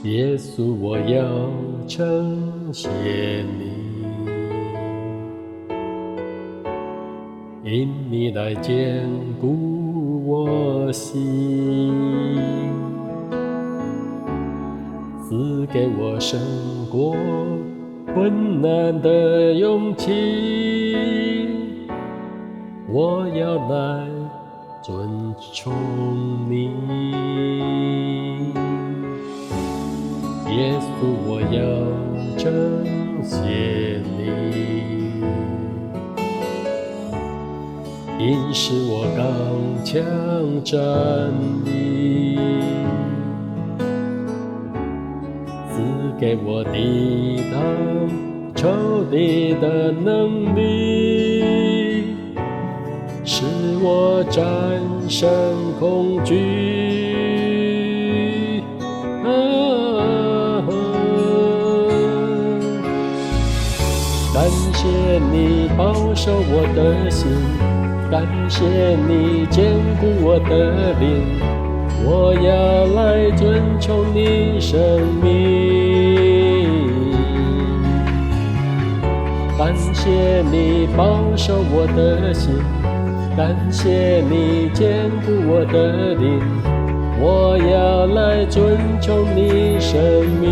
耶稣，我要称谢你，因你来坚固我心，赐给我胜过困难的勇气。我要来尊崇你，耶稣，我要称谢你，因使我刚强站立，赐给我抵挡仇敌的能力，使我战胜恐惧。感谢你保守我的心，感谢你坚固我的灵，我要来尊崇你生命。感谢你保守我的心，感谢你坚固我的灵，我要来尊崇你生命。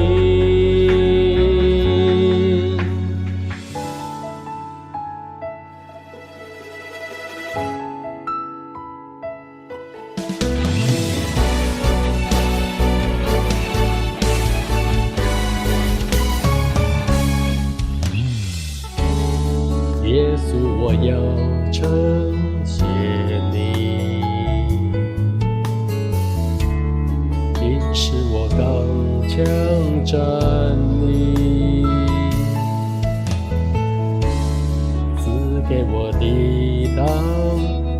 耶稣，我要称谢你，因使我刚强站立，赐给我抵挡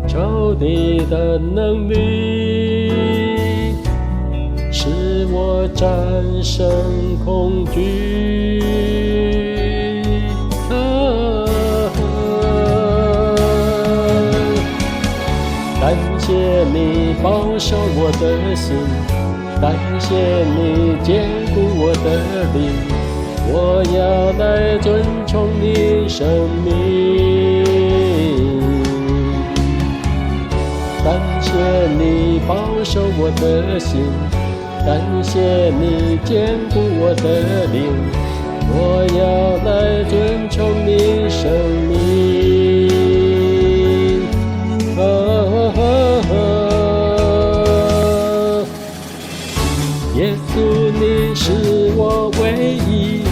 仇敌的能力，使我战胜恐惧。感谢你保守我的心，感谢你坚固我的灵，我要来尊崇你生命。感谢你保守我的心，感谢你坚固我的灵，我要来尊崇你生命。耶稣，你是我唯一，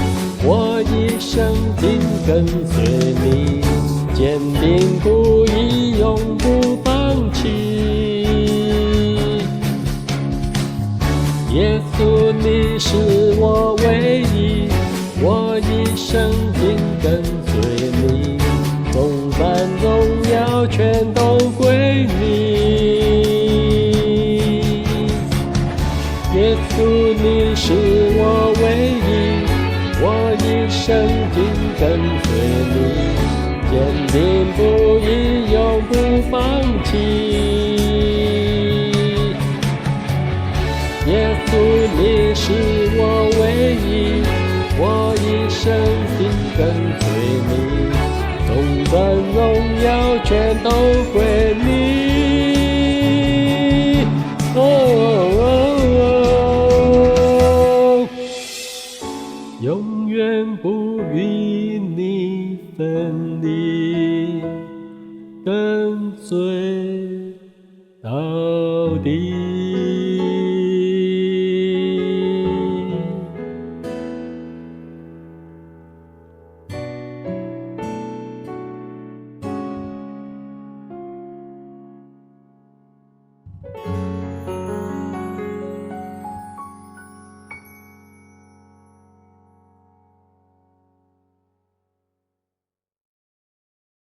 我一生紧跟随你，坚定不移，永不放弃。耶稣，你是我唯一，我一生紧跟随你，颂赞荣耀全都归你。耶稣，你是我唯一，我一生紧跟随你，坚定不移，永不放弃。耶稣，你是我唯一，我一生紧跟随你，颂赞荣耀全都归你。